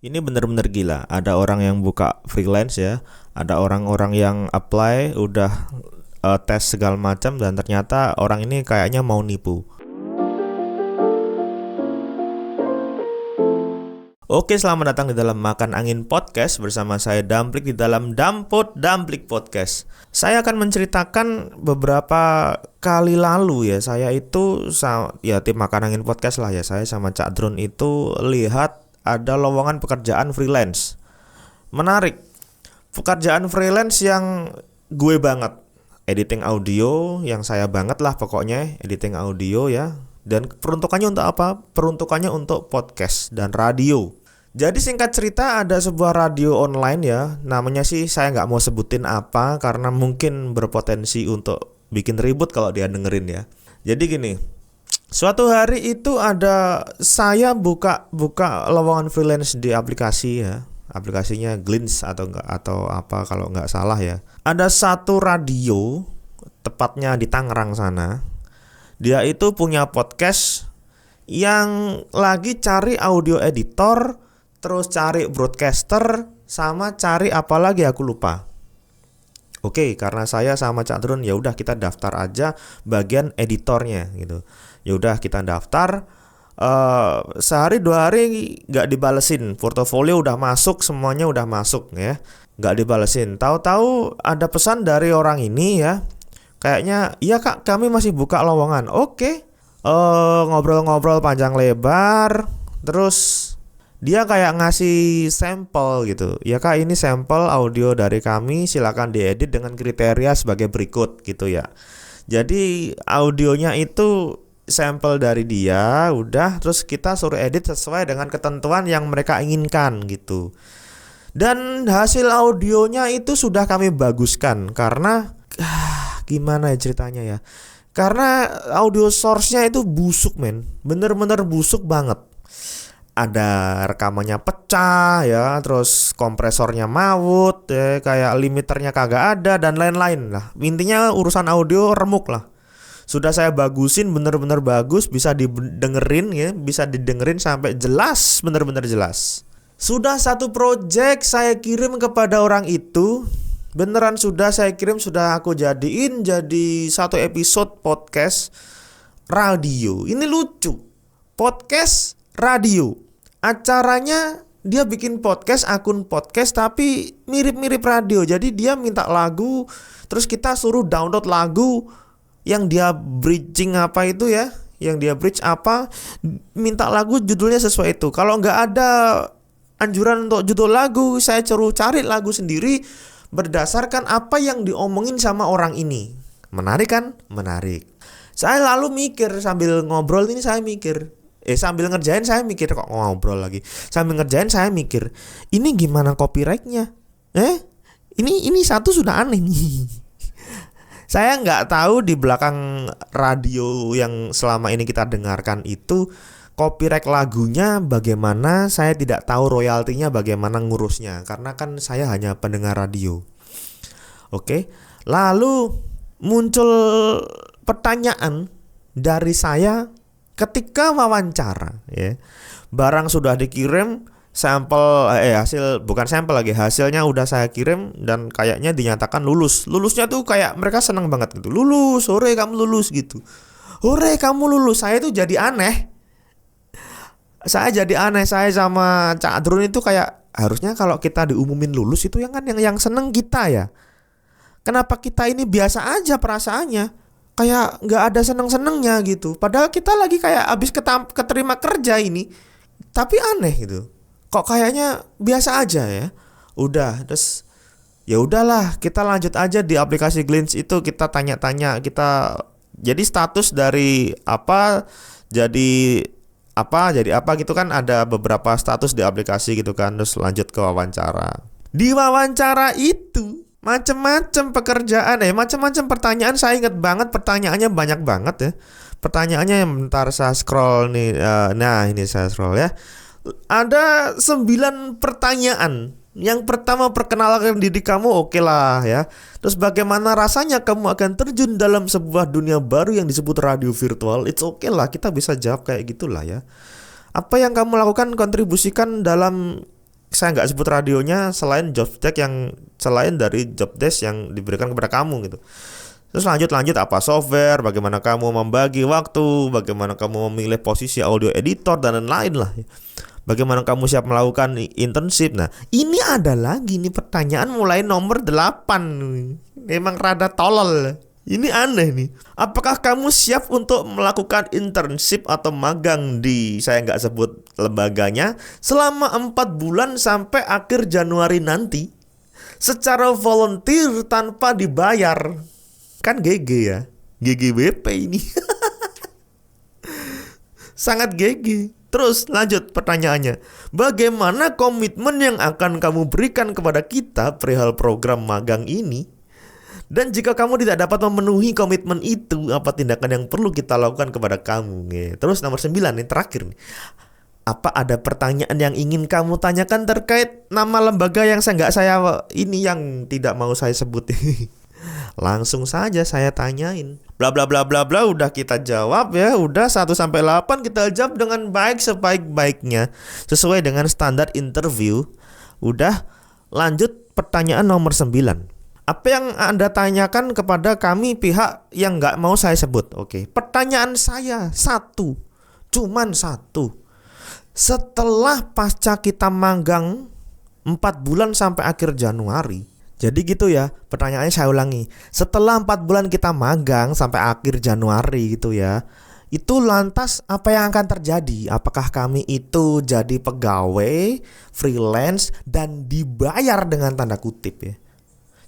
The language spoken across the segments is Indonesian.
Ini bener-bener gila. Ada orang yang buka freelance ya, ada orang-orang yang apply, udah tes segala macam dan ternyata orang ini kayaknya mau nipu. Oke, selamat datang di dalam Makan Angin Podcast bersama saya Damplik di dalam Damplik Podcast. Saya akan menceritakan beberapa kali lalu ya, saya itu ya tim Makan Angin Podcast lah ya, saya sama Cak Drone itu lihat ada lowongan pekerjaan freelance. Menarik. Pekerjaan freelance yang gue banget. Editing audio yang saya banget lah pokoknya, editing audio ya. Dan peruntukannya untuk apa? Peruntukannya untuk podcast dan radio. Jadi singkat cerita ada sebuah radio online ya. Namanya sih saya nggak mau sebutin apa karena mungkin berpotensi untuk bikin ribut kalau dia dengerin ya. Jadi gini, suatu hari itu ada saya buka lowongan freelance di aplikasi ya. Aplikasinya Glints atau apa kalau nggak salah ya. Ada satu radio tepatnya di Tangerang sana. Dia itu punya podcast yang lagi cari audio editor, terus cari broadcaster, sama cari apa lagi aku lupa. Oke, karena saya sama Cak Drone ya udah kita daftar aja bagian editornya gitu. Ya udah kita daftar. Sehari 2 hari nggak dibalesin, portofolio udah masuk, semuanya udah masuk ya, nggak dibalesin. Tahu-tahu ada pesan dari orang ini ya, kayaknya iya kak kami masih buka lowongan. Oke, ngobrol-ngobrol panjang lebar, terus dia kayak ngasih sampel gitu. Ya kak, ini sampel audio dari kami, silakan diedit dengan kriteria sebagai berikut gitu ya. Jadi audionya itu sampel dari dia, udah terus kita suruh edit sesuai dengan ketentuan yang mereka inginkan gitu. Dan hasil audionya itu sudah kami baguskan karena gimana ya ceritanya ya. Karena audio source-nya itu busuk men, bener-bener busuk banget. Ada rekamannya pecah ya, terus kompresornya maut ya, kayak limiternya kagak ada dan lain-lain lah. Intinya urusan audio remuk lah. Sudah saya bagusin bener-bener bagus, bisa didengerin ya, bisa didengerin sampai jelas, bener-bener jelas. Sudah satu project saya kirim kepada orang itu. Beneran sudah saya kirim, sudah aku jadiin jadi satu episode podcast radio. Ini lucu. Podcast radio. Acaranya dia bikin podcast, akun podcast tapi mirip-mirip radio. Jadi dia minta lagu, terus kita suruh download lagu yang dia bridging apa itu ya, yang dia bridge apa, minta lagu judulnya sesuai itu. Kalau nggak ada anjuran untuk judul lagu, saya cari lagu sendiri berdasarkan apa yang diomongin sama orang ini. Menarik kan? Menarik. Saya lalu mikir sambil ngobrol ini, saya mikir sambil ngerjain saya mikir, kok ngobrol lagi. Sambil ngerjain saya mikir, ini gimana copyrightnya? Ini satu sudah aneh nih. Saya nggak tahu di belakang radio yang selama ini kita dengarkan itu copyright lagunya bagaimana. Saya tidak tahu royaltinya bagaimana ngurusnya, karena kan saya hanya pendengar radio. Oke, lalu muncul pertanyaan dari saya ketika wawancara ya. Barang sudah dikirim, sampel hasil, bukan sampel lagi, hasilnya udah saya kirim dan kayaknya dinyatakan lulus. Lulusnya tuh kayak mereka senang banget gitu. Lulus, hore kamu lulus gitu. Hore kamu lulus. Saya tuh jadi aneh. Saya sama Cak Drone itu kayak harusnya kalau kita diumumin lulus itu yang seneng kita ya. Kenapa kita ini biasa aja perasaannya? Kayak nggak ada seneng-senengnya gitu. Padahal kita lagi kayak abis keterima kerja ini. Tapi aneh gitu. Kok kayaknya biasa aja ya. Udah, terus ya udahlah, kita lanjut aja di aplikasi Glints itu, kita tanya-tanya, kita jadi status dari apa jadi apa gitu kan, ada beberapa status di aplikasi gitu kan, terus lanjut ke wawancara. Di wawancara itu macam-macam pekerjaan macam-macam pertanyaan. Saya ingat banget pertanyaannya banyak banget ya. Pertanyaannya yang bentar saya scroll nih. Nah, ini saya scroll ya. Ada 9 pertanyaan. Yang pertama, perkenalkan diri kamu, oke lah ya. Terus bagaimana rasanya kamu akan terjun dalam sebuah dunia baru yang disebut radio virtual? It's okay lah, kita bisa jawab kayak gitulah ya. Apa yang kamu lakukan kontribusikan dalam saya nggak sebut radionya selain dari job desk yang diberikan kepada kamu gitu. Terus lanjut apa software, bagaimana kamu membagi waktu, bagaimana kamu memilih posisi audio editor dan lain-lain lah. Bagaimana kamu siap melakukan internship. Nah, ini ada lagi nih pertanyaan mulai nomor 8. Memang rada tolol. Ini aneh nih. Apakah kamu siap untuk melakukan internship atau magang di, saya nggak sebut lembaganya, selama 4 bulan sampai akhir Januari nanti, secara volunteer tanpa dibayar? Kan GG ya, GGWP ini. Sangat GG. Terus lanjut pertanyaannya, bagaimana komitmen yang akan kamu berikan kepada kita perihal program magang ini? Dan jika kamu tidak dapat memenuhi komitmen itu, apa tindakan yang perlu kita lakukan kepada kamu? Terus nomor 9 nih, terakhir nih. Apa ada pertanyaan yang ingin kamu tanyakan terkait nama lembaga yang yang tidak mau saya sebut? Langsung saja saya tanyain. Bla bla bla bla bla, udah kita jawab ya. Udah 1 sampai 8 kita jawab dengan baik sebaik-baiknya sesuai dengan standar interview. Udah, lanjut pertanyaan nomor 9. Apa yang Anda tanyakan kepada kami pihak yang nggak mau saya sebut? Oke, pertanyaan saya cuman satu. Setelah pasca kita magang 4 bulan sampai akhir Januari, jadi gitu ya, pertanyaannya saya ulangi. Setelah 4 bulan kita magang sampai akhir Januari gitu ya, itu lantas apa yang akan terjadi? Apakah kami itu jadi pegawai, freelance, dan dibayar dengan tanda kutip ya?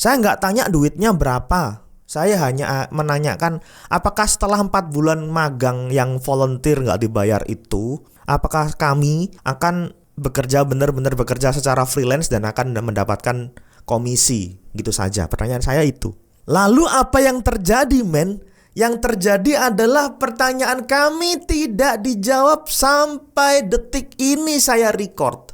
Saya nggak tanya duitnya berapa. Saya hanya menanyakan apakah setelah 4 bulan magang yang volunteer nggak dibayar itu, apakah kami akan benar-benar bekerja secara freelance dan akan mendapatkan komisi, gitu saja. Pertanyaan saya itu. Lalu apa yang terjadi, men? Yang terjadi adalah pertanyaan kami tidak dijawab sampai detik ini saya record.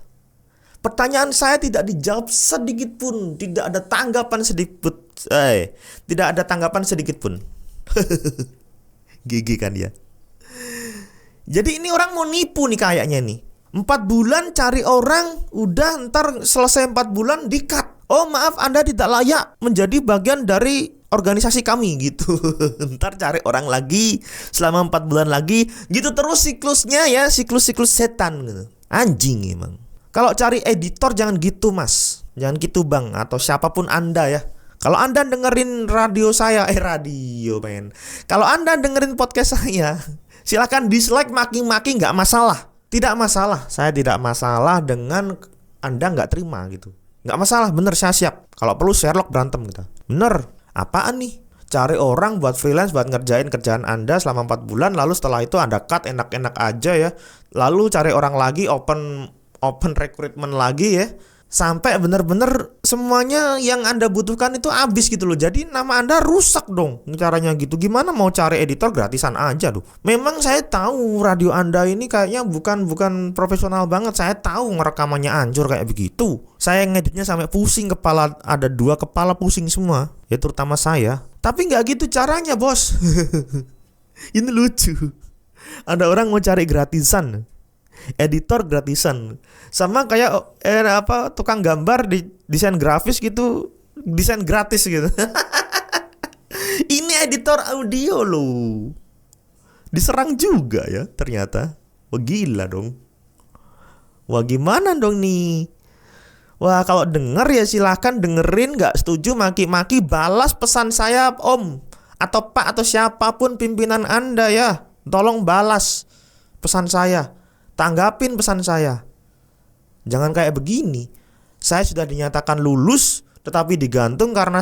Pertanyaan saya tidak dijawab sedikit pun, tidak ada tanggapan sedikit. Tidak ada tanggapan sedikit pun. Gigi kan ya. Jadi ini orang mau nipu nih kayaknya nih. 4 bulan cari orang, udah ntar selesai 4 bulan di-cut. Oh maaf, Anda tidak layak menjadi bagian dari organisasi kami gitu. Ntar cari orang lagi selama 4 bulan lagi. Gitu terus siklusnya ya, siklus-siklus setan gitu. Anjing emang. Kalau cari editor jangan gitu mas, jangan gitu bang, atau siapapun Anda ya. Kalau Anda dengerin radio saya, kalau Anda dengerin podcast saya, silakan dislike, maki-maki, nggak masalah. Tidak masalah, saya tidak masalah dengan Anda nggak terima gitu. Nggak masalah, bener saya siap. Kalau perlu Sherlock berantem kita. Bener, apaan nih? Cari orang buat freelance, buat ngerjain kerjaan Anda selama 4 bulan, lalu setelah itu Anda cut enak-enak aja ya. Lalu cari orang lagi, open recruitment lagi ya. Sampai bener-bener semuanya yang Anda butuhkan itu habis gitu loh. Jadi nama Anda rusak dong caranya gitu. Gimana mau cari editor gratisan aja loh. Memang saya tahu radio Anda ini kayaknya bukan profesional banget. Saya tahu ngerekamannya hancur kayak begitu. Saya ngeditnya sampai pusing kepala. Ada 2 kepala pusing semua. Ya terutama saya. Tapi gak gitu caranya bos. Ini lucu. Ada orang mau cari gratisan, editor gratisan, sama kayak tukang gambar di desain grafis gitu, desain gratis gitu. Ini editor audio loh, diserang juga ya ternyata. Wah gila dong. Wah gimana dong nih? Wah kalau denger ya silahkan dengerin, gak setuju maki-maki balas pesan saya om atau pak atau siapapun pimpinan Anda ya. Tolong balas pesan saya, tanggapin pesan saya. Jangan kayak begini. Saya sudah dinyatakan lulus tetapi digantung karena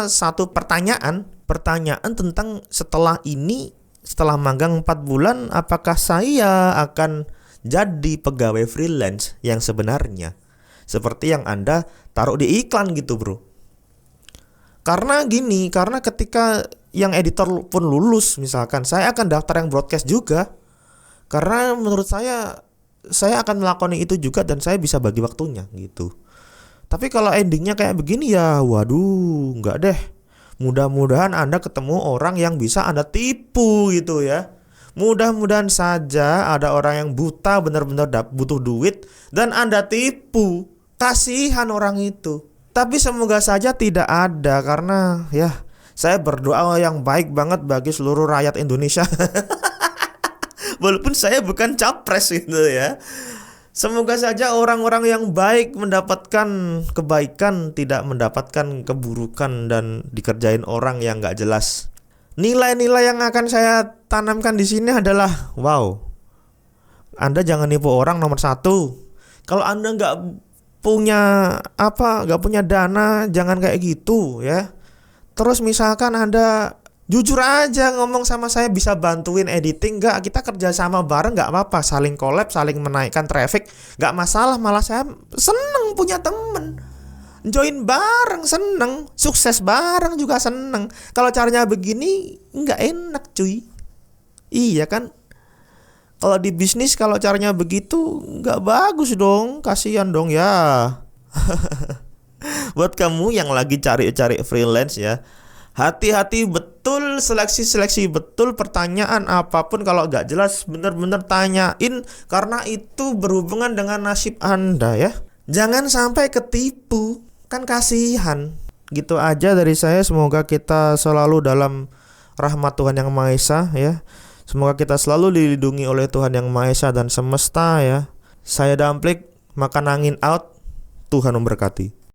satu pertanyaan tentang setelah magang 4 bulan apakah saya akan jadi pegawai freelance yang sebenarnya. Seperti yang Anda taruh di iklan gitu bro. Karena ketika yang editor pun lulus misalkan, saya akan daftar yang broadcast juga. Karena menurut saya akan melakoni itu juga dan saya bisa bagi waktunya gitu. Tapi kalau endingnya kayak begini ya waduh, enggak deh. Mudah-mudahan Anda ketemu orang yang bisa Anda tipu gitu ya. Mudah-mudahan saja ada orang yang buta benar-benar butuh duit dan Anda tipu. Kasihan orang itu. Tapi semoga saja tidak ada, karena ya saya berdoa yang baik banget bagi seluruh rakyat Indonesia. Walaupun saya bukan capres gitu ya. Semoga saja orang-orang yang baik mendapatkan kebaikan, tidak mendapatkan keburukan dan dikerjain orang yang gak jelas. Nilai-nilai yang akan saya tanamkan di sini adalah, wow, Anda jangan nipu orang nomor 1. Kalau Anda gak punya dana, jangan kayak gitu ya. Terus misalkan Anda jujur aja ngomong sama saya, bisa bantuin editing gak? Kita kerja sama bareng gak apa-apa, saling collab, saling menaikkan traffic, gak masalah. Malah saya seneng punya temen, join bareng seneng, sukses bareng juga seneng. Kalau caranya begini gak enak cuy. Iya kan? Kalau di bisnis kalau caranya begitu gak bagus dong, kasihan dong ya. Buat kamu yang lagi cari-cari freelance ya, hati-hati betul, seleksi betul pertanyaan apapun. Kalau gak jelas bener-bener tanyain, karena itu berhubungan dengan nasib Anda ya. Jangan sampai ketipu, kan kasihan. Gitu aja dari saya, semoga kita selalu dalam rahmat Tuhan Yang Maha Esa ya. Semoga kita selalu dilindungi oleh Tuhan Yang Maha Esa dan semesta ya. Saya Damplik, makan angin out. Tuhan memberkati.